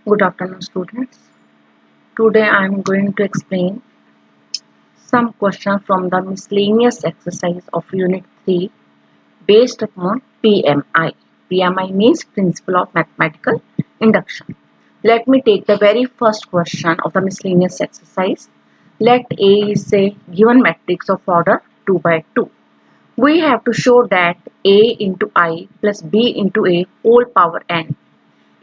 Good afternoon, students. Today I am going to explain some questions from the miscellaneous exercise of Unit 3 based upon PMI. PMI means Principle of Mathematical Induction. Let me take the very first question of the miscellaneous exercise. Let A is a given matrix of order 2 by 2. We have to show that A into I plus B into A whole power n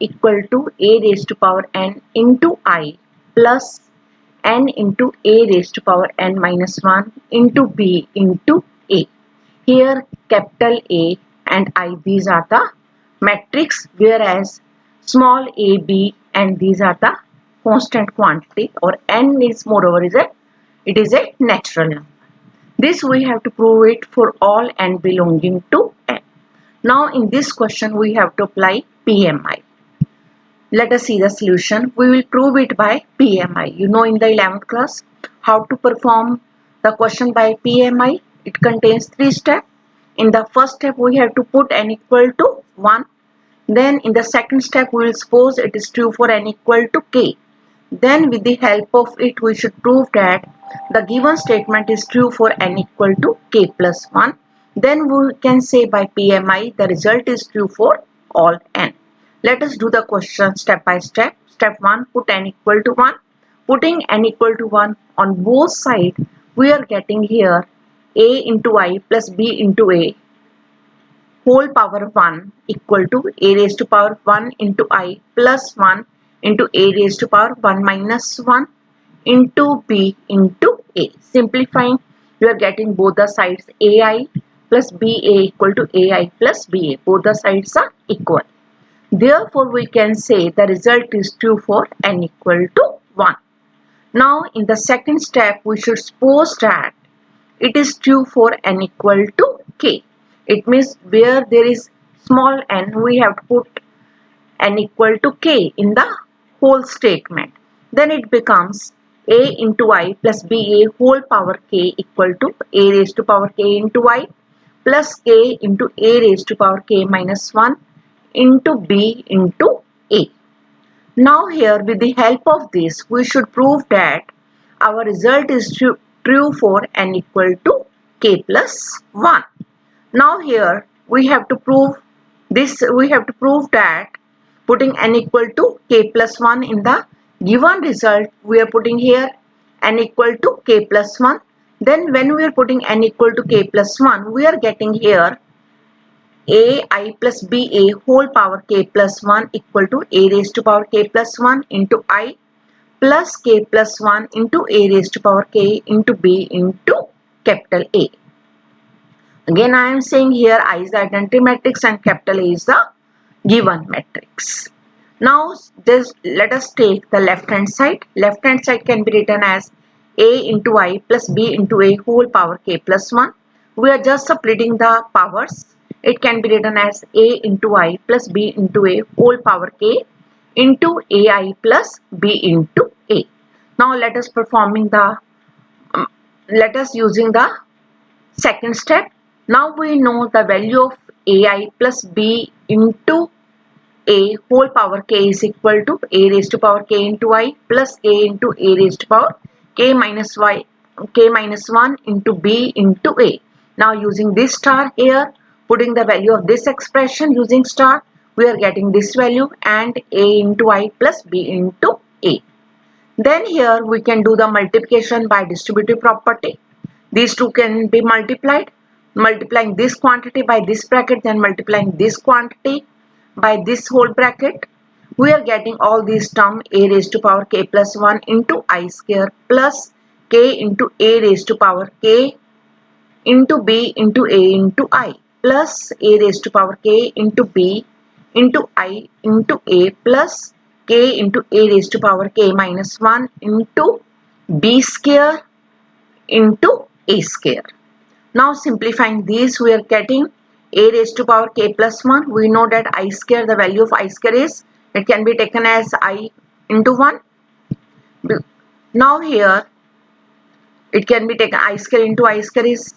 equal to a raised to power n into I plus n into a raised to power n minus 1 into b into a. Here capital A and I, these are the matrix, whereas small a, b and these are the constant quantity, or n is moreover it is a natural number. This we have to prove it for all n belonging to n. Now in this question we have to apply PMI. Let us see the solution. We will prove it by PMI. You know in the 11th class how to perform the question by PMI. It contains 3 steps. In the first step we have to put n equal to 1. Then in the second step we will suppose it is true for n equal to k. Then with the help of it we should prove that the given statement is true for n equal to k plus 1. Then we can say by PMI the result is true for all n. Let us do the question step by step. Step 1, put n equal to 1. Putting n equal to 1 on both sides, we are getting here a into I plus b into a whole power 1 equal to a raised to power 1 into I plus 1 into a raised to power 1 minus 1 into b into a. Simplifying, you are getting both the sides ai plus ba equal to ai plus ba. Both the sides are equal. Therefore, we can say the result is true for n equal to 1. Now, in the second step, we should suppose that it is true for n equal to k. It means where there is small n, we have to put n equal to k in the whole statement. Then it becomes a into I plus ba whole power k equal to a raised to power k into I plus k into a raised to power k minus 1 into b into a. Now here with the help of this we should prove that our result is true for n equal to k plus 1. Now here we have to prove that putting n equal to k plus 1 in the given result, we are putting here n equal to k plus 1. Then when we are putting n equal to k plus 1, we are getting here a I plus b a whole power k plus 1 equal to a raised to power k plus 1 into I plus k plus 1 into a raised to power k into b into capital A. Again I am saying here I is the identity matrix and capital A is the given matrix. Now let us take the left hand side. Left hand side can be written as a into I plus b into a whole power k plus 1. We are just splitting the powers. It can be written as a into I plus b into a whole power k into ai plus b into a. Now let us using the second step. Now we know the value of ai plus b into a whole power k is equal to a raised to power k into I plus a into a raised to power k minus 1 into b into a. Now using this star here, putting the value of this expression using star, we are getting this value and a into I plus b into a. Then here we can do the multiplication by distributive property. These two can be multiplied. Multiplying this quantity by this bracket, then multiplying this quantity by this whole bracket, we are getting all these terms a raised to power k plus 1 into I square plus k into a raised to power k into b into a into I plus a raised to power k into b into I into a plus k into a raised to power k minus 1 into b square into a square. Now simplifying these, we are getting a raised to power k plus 1. We know that I square, the value of I square is, it can be taken as I into 1. Now here it can be taken I square into I square is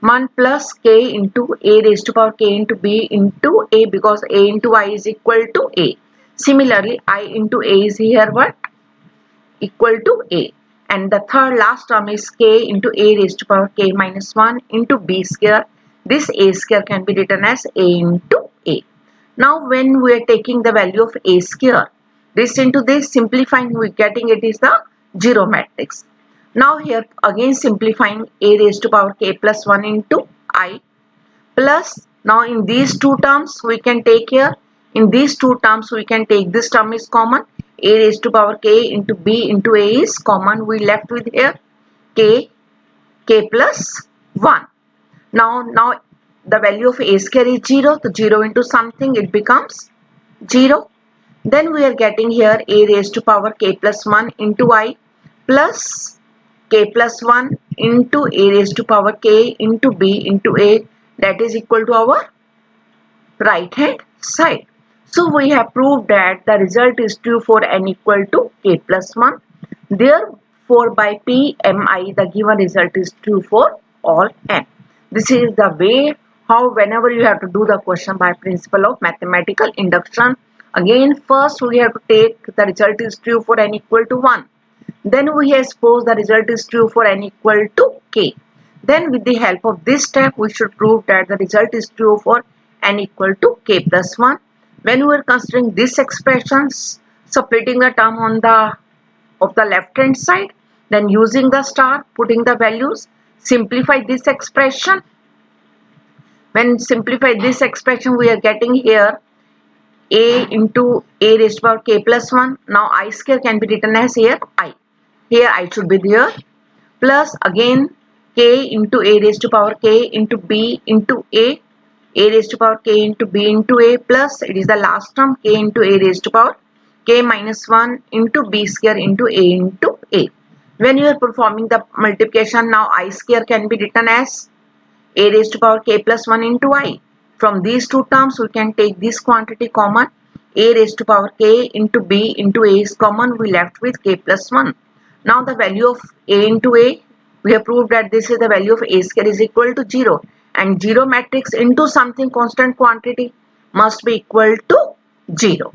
1 plus k into a raised to power k into b into a, because a into I is equal to a. Similarly, I into a is here what? Equal to a. And the third last term is k into a raised to power k minus 1 into b square. This a square can be written as a into a. Now when we are taking the value of a square, this into this, simplifying, we are getting it is the 0 matrix. Now here again simplifying, a raised to power k plus 1 into I plus, now in these two terms we can take here, in these two terms we can take this term is common, a raised to power k into b into a is common, we left with here k plus 1. Now the value of a square is 0, so 0 into something, it becomes 0. Then we are getting here a raised to power k plus 1 into I plus k plus 1 into a raised to power k into b into a, that is equal to our right hand side. So we have proved that the result is true for n equal to k plus 1. Therefore by PMI the given result is true for all n. This is the way how whenever you have to do the question by principle of mathematical induction. Again, first we have to take the result is true for n equal to 1. Then we have suppose the result is true for n equal to k. Then with the help of this step we should prove that the result is true for n equal to k plus 1. When we are considering this expressions, splitting the term on the of the left hand side, then using the star, putting the values, simplify this expression. When simplify this expression, we are getting here a into a raised to power k plus 1. Now I square can be written as here I. Here I should be there. Plus again k into a raised to power k into b into a raised to power k into b into a, plus it is the last term k into a raised to power k minus 1 into b square into a into a. When you are performing the multiplication, now I square can be written as a raised to power k plus 1 into I. From these two terms we can take this quantity common, a raised to power k into b into a is common, we left with k plus 1. Now the value of a into a, we have proved that this is the value of a square is equal to 0, and 0 matrix into something constant quantity must be equal to 0.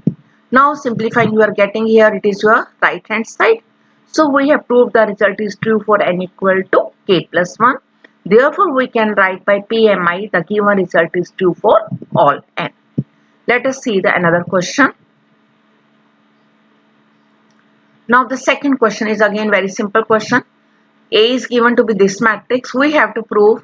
Now simplifying, you are getting here it is your right hand side. So we have proved the result is true for n equal to k plus 1. Therefore we can write by PMI the given result is true for all n. Let us see the another question. Now the second question is again very simple question. A is given to be this matrix. We have to prove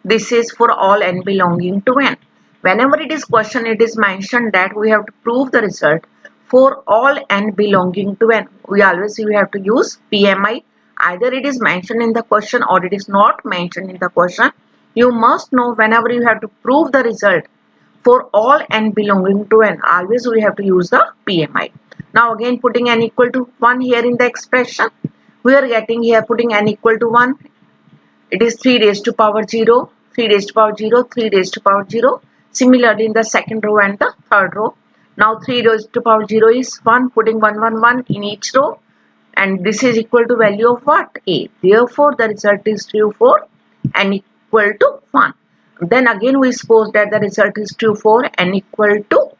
this is for all n belonging to n. Whenever it is question, it is mentioned that we have to prove the result for all n belonging to n. We have to use PMI. Either it is mentioned in the question or it is not mentioned in the question. You must know whenever you have to prove the result for all n belonging to n, always we have to use the PMI. Now again putting n equal to 1 here in the expression, we are getting here putting n equal to 1, it is 3 raised to power 0, 3 raised to power 0, 3 raised to power 0. Similarly in the second row and the third row. Now 3 raised to power 0 is 1, putting 1 1 1 in each row, and this is equal to value of what? A. Therefore the result is true for n equal to 1. Then again we suppose that the result is true for n equal to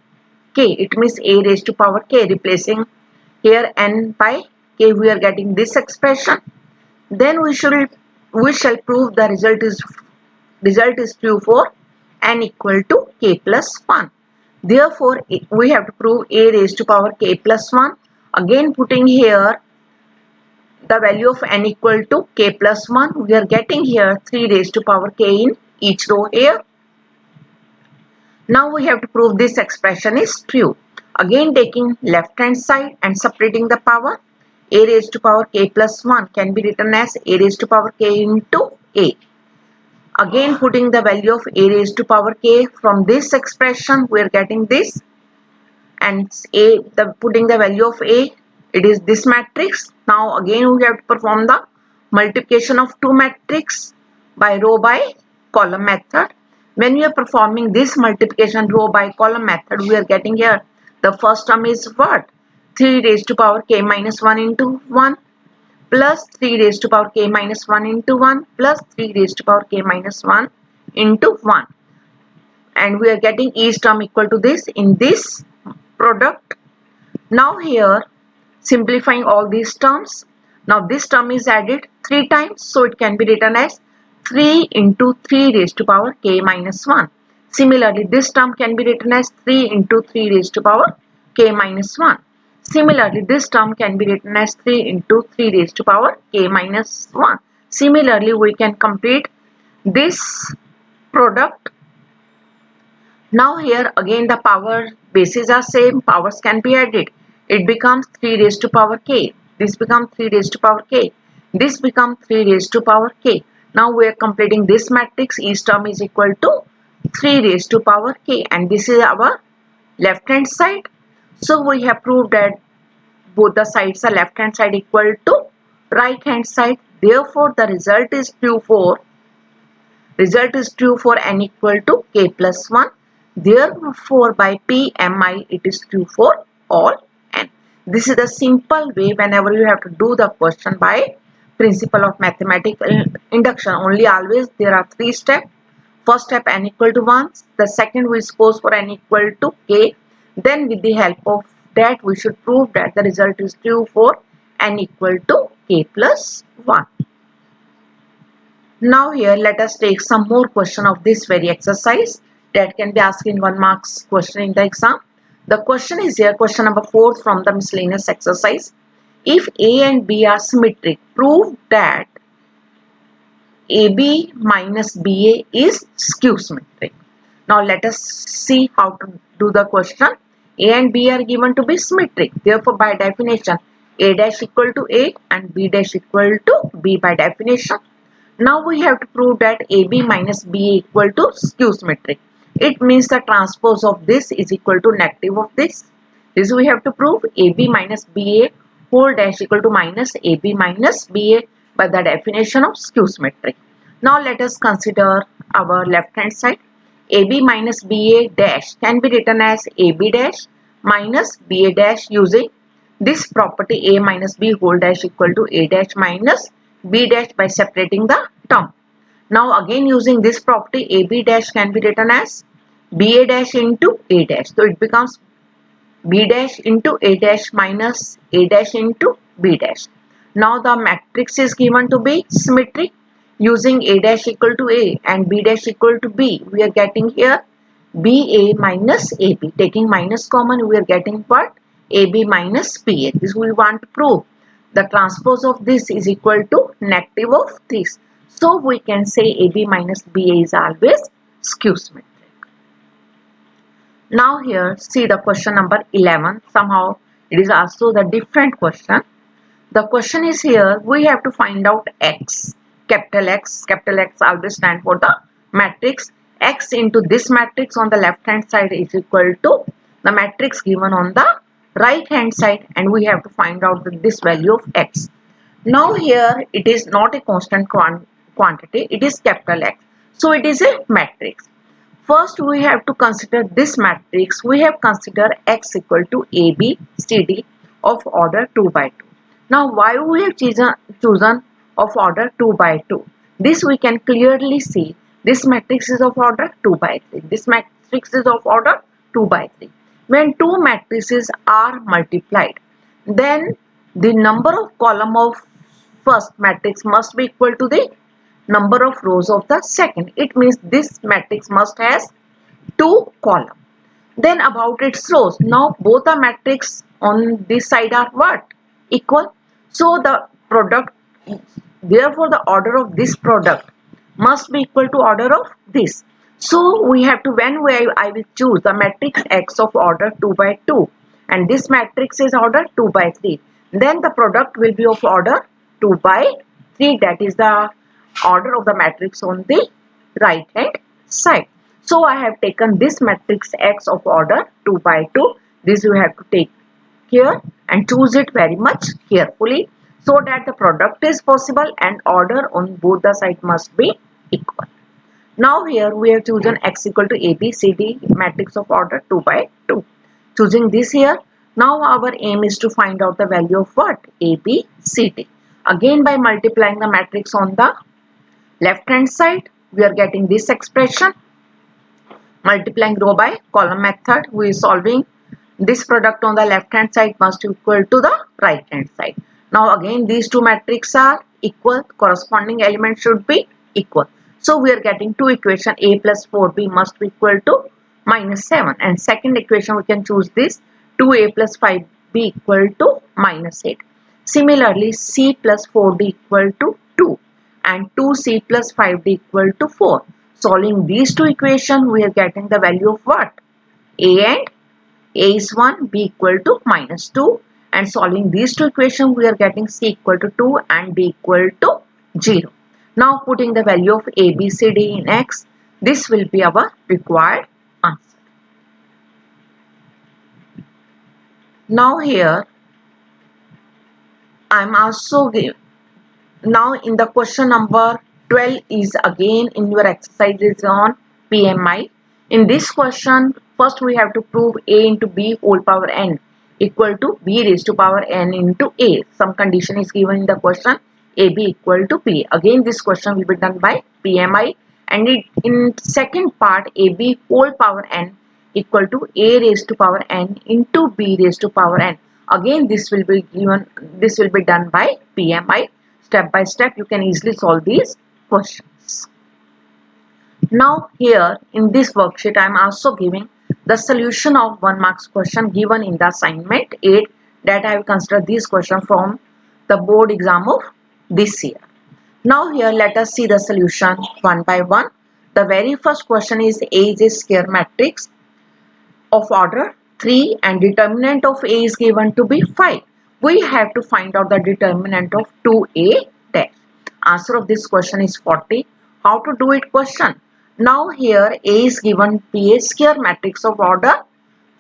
k. It means a raised to power k, replacing here n by k, we are getting this expression. Then we shall prove the result is true for n equal to k plus 1. Therefore we have to prove a raised to power k plus 1. Again putting here the value of n equal to k plus 1, we are getting here 3 raised to power k in each row here. Now we have to prove this expression is true. Again taking left hand side and separating the power, a raised to power k plus 1 can be written as a raised to power k into a. Again putting the value of a raised to power k from this expression, we are getting this, and putting the value of a, it is this matrix. Now again we have to perform the multiplication of two matrix by row by column method. When we are performing this multiplication row by column method, we are getting here the first term is what? 3 raised to power k minus 1 into 1 plus 3 raised to power k minus 1 into 1 plus 3 raised to power k minus 1 into 1, and we are getting each term equal to this in this product. Now here simplifying all these terms, now this term is added 3 times, so it can be written as 3 into 3 raised to power k minus 1. Similarly, this term can be written as 3 into 3 raised to power k minus 1. Similarly, this term can be written as 3 into 3 raised to power k minus 1. Similarly, we can complete this product. Now here again the power bases are same, powers can be added. It becomes 3 raised to power k. This becomes 3 raised to power k. This becomes 3 raised to power k. Now we are completing this matrix. Each term is equal to 3 raised to power k, and this is our left hand side. So we have proved that both the sides are left hand side equal to right hand side. Therefore the result is true for n equal to k plus 1. Therefore by PMI it is true for all n. This is the simple way whenever you have to do the question by principle of mathematical induction. Only always there are 3 steps. First step n equal to 1. The second we suppose for n equal to k. Then with the help of that we should prove that the result is true for n equal to k plus 1. Now here let us take some more question of this very exercise that can be asked in 1 marks question in the exam. The question is here, question number 4 from the miscellaneous exercise. If A and B are symmetric, prove that AB minus BA is skew symmetric. Now let us see how to do the question. A and B are given to be symmetric. Therefore by definition A dash equal to A and B dash equal to B by definition. Now we have to prove that AB minus BA equal to skew symmetric. It means the transpose of this is equal to negative of this. This we have to prove. AB minus BA whole dash equal to minus AB minus BA by the definition of skew symmetric. Now let us consider our left hand side. AB minus BA dash can be written as AB dash minus BA dash using this property A minus B whole dash equal to A dash minus B dash by separating the term. Now again using this property AB dash can be written as BA dash into A dash. So it becomes B dash into A dash minus A dash into B dash. Now the matrix is given to be symmetric. Using A dash equal to A and B dash equal to B, we are getting here BA minus AB. Taking minus common, we are getting what? AB minus BA. This we want to prove. The transpose of this is equal to negative of this. So we can say AB minus BA is always skew symmetric. Now here see the question number 11. Somehow it is also the different question. The question is here, we have to find out X. Capital X always stand for the matrix. X into this matrix on the left hand side is equal to the matrix given on the right hand side, and we have to find out this value of X. Now here it is not a constant quantity, it is capital X. So it is a matrix. First we have to consider this matrix. We have considered X equal to AB, CD of order 2 by 2. Now why we have chosen of order 2 by 2? This we can clearly see. This matrix is of order 2 by 3. This matrix is of order 2 by 3. When two matrices are multiplied, then the number of column of first matrix must be equal to the number of rows of the second. It means this matrix must has 2 columns. Then about its rows. Now both the matrix on this side are what? Equal. So the product, therefore the order of this product must be equal to order of this. So we have to, I will choose the matrix X of order 2 by 2 and this matrix is order 2 by 3. Then the product will be of order 2 by 3. That is the order of the matrix on the right hand side. So I have taken this matrix X of order 2 by 2. This you have to take care and choose it very much carefully so that the product is possible and order on both the sides must be equal. Now here we have chosen X equal to AB, CD matrix of order 2 by 2. Choosing this here. Now our aim is to find out the value of what? AB, CD. Again by multiplying the matrix on the left hand side, we are getting this expression. Multiplying row by column method, we are solving this product on the left hand side must equal to the right hand side. Now again these two matrices are equal, corresponding element should be equal. So we are getting two equation, a plus 4b must be equal to minus 7, and second equation we can choose this 2a plus 5b equal to minus 8. Similarly c plus 4d equal to 2 and 2c plus 5d equal to 4. Solving these two equations we are getting the value of what? A and a is 1, b equal to minus 2, and solving these two equations we are getting c equal to 2 and d equal to 0. Now putting the value of a, b, c, d in x, this will be our required answer. Now here I am also giving, now in the question number 12 is again in your exercises on PMI. In this question first we have to prove a into b whole power n equal to b raised to power n into a. Some condition is given in the question, ab equal to b. Again this question will be done by PMI, and in second part ab whole power n equal to a raised to power n into b raised to power n. Again this will be given, this will be done by PMI. Step by step you can easily solve these questions. Now here in this worksheet I am also giving the solution of 1 marks question given in the assignment 8, that I have considered this question from the board exam of this year. Now here let us see the solution one by one. The very first question is A is a square matrix of order 3 and determinant of A is given to be 5. We have to find out the determinant of 2A dash. Answer of this question is 40. How to do it question? Now here A is given to be a square matrix of order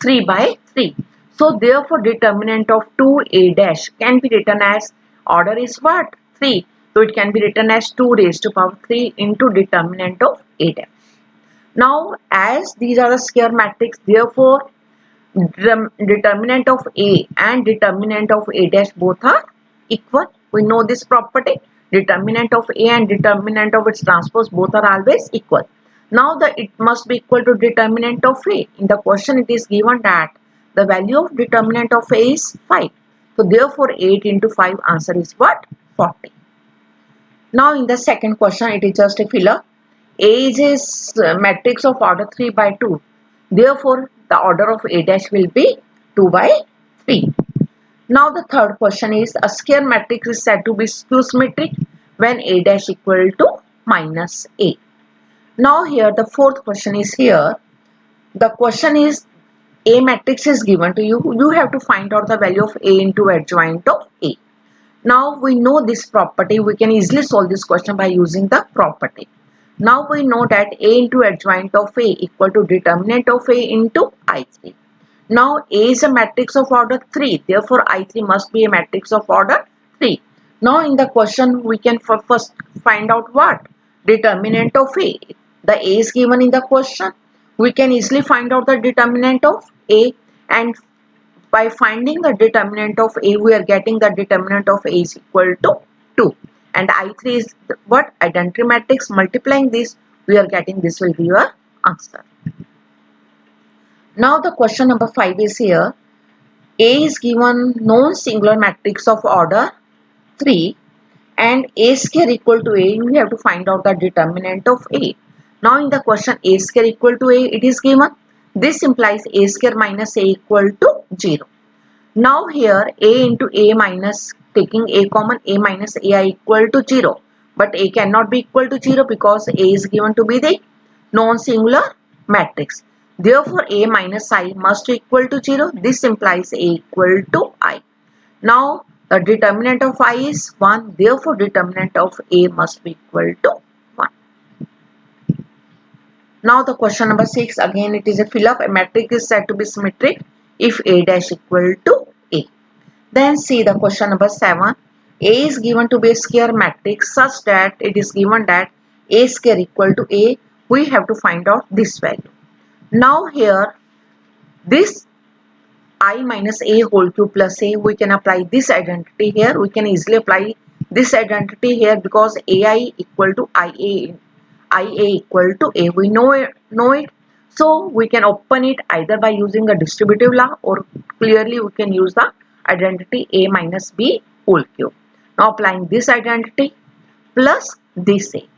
3 by 3. So therefore determinant of 2A dash can be written as, order is what? 3. So it can be written as 2 raised to power 3 into determinant of A dash. Now as these are the square matrix, therefore determinant of A and determinant of A dash both are equal. We know this property. Determinant of A and determinant of its transpose both are always equal. Now it must be equal to determinant of A. In the question it is given that the value of determinant of A is 5. So therefore 8 into 5 answer is what? 40. Now in the second question it is just a filler. A is a matrix of order 3 by 2. Therefore, the order of A dash will be 2 by 3. Now the third question is, a square matrix is said to be skew symmetric when A dash equal to minus A. Now here the fourth question is here. The question is, A matrix is given to you. You have to find out the value of A into adjoint of A. Now we know this property. We can easily solve this question by using the property. Now we know that A into adjoint of A equal to determinant of A into I3. Now A is a matrix of order 3. Therefore I3 must be a matrix of order 3. Now in the question we can first find out what? Determinant of A. The A is given in the question. We can easily find out the determinant of A, and by finding the determinant of A we are getting the determinant of A is equal to 2. And I3 is what? Identity matrix. Multiplying this we are getting, this will be your answer. Now the question number 5 is here. A is given non-singular matrix of order 3 and A square equal to A. We have to find out the determinant of A. Now in the question A square equal to A it is given. This implies A square minus A equal to 0. Now here A into A minus, taking A common, A minus AI equal to 0. But A cannot be equal to 0 because A is given to be the non-singular matrix. Therefore A minus I must equal to 0. This implies A equal to I. Now the determinant of I is 1. Therefore determinant of A must be equal to 1. Now the question number 6, again it is a fill up. A matrix is said to be symmetric if A dash equal to A. Then see the question number 7. A is given to be a square matrix such that it is given that A square equal to A. We have to find out this value. Now here this I minus A whole cube plus A, we can apply this identity here. We can easily apply this identity here because AI equal to IA equal to A. We know it. So we can open it either by using a distributive law, or clearly we can use the identity A minus B whole cube. Now applying this identity plus this A.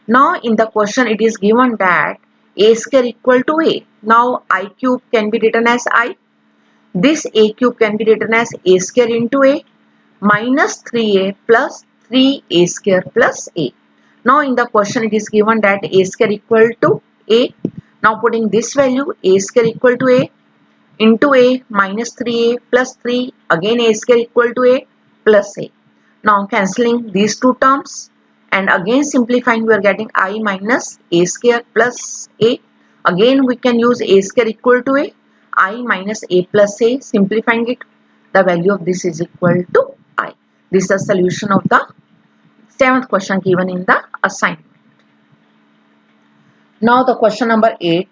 Now in the question it is given that A square equal to A. Now I cube can be written as I. This A cube can be written as A square into A minus 3A plus 3A square plus A. Now in the question it is given that A square equal to A. Now putting this value A square equal to A into A minus 3A plus 3, again A square equal to A plus A. Now cancelling these two terms and again simplifying, we are getting I minus A square plus A. Again we can use A square equal to A, I minus A plus A. Simplifying it, the value of this is equal to I. This is the solution of the 7th question given in the assignment. Now the question number 8.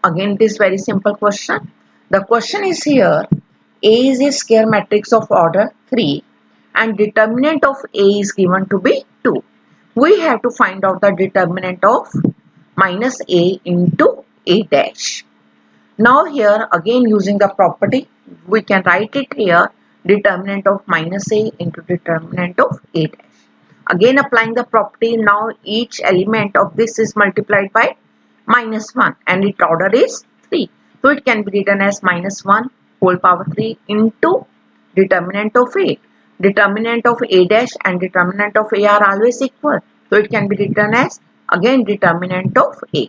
Again it is very simple question. The question is here, A is a square matrix of order 3 and determinant of A is given to be 2. We have to find out the determinant of minus A into A dash. Now here again using the property, we can write it here, determinant of minus A into determinant of A dash. Again applying the property, now each element of this is multiplied by minus 1 and its order is 3. So it can be written as minus 1 whole power 3 into determinant of A. Determinant of A dash and determinant of A are always equal. So it can be written as again determinant of A.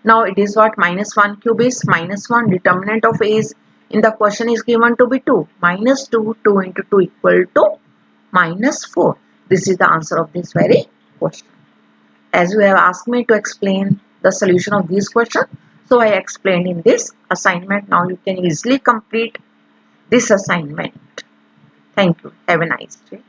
Now it is what minus 1 cube is minus 1. Determinant of A is in the question is given to be 2. Minus 2, 2 into 2 equal to minus 4. This is the answer of this very question. As you have asked me to explain the solution of this question, so I explained in this assignment. Now you can easily complete this assignment. Thank you. Have a nice day.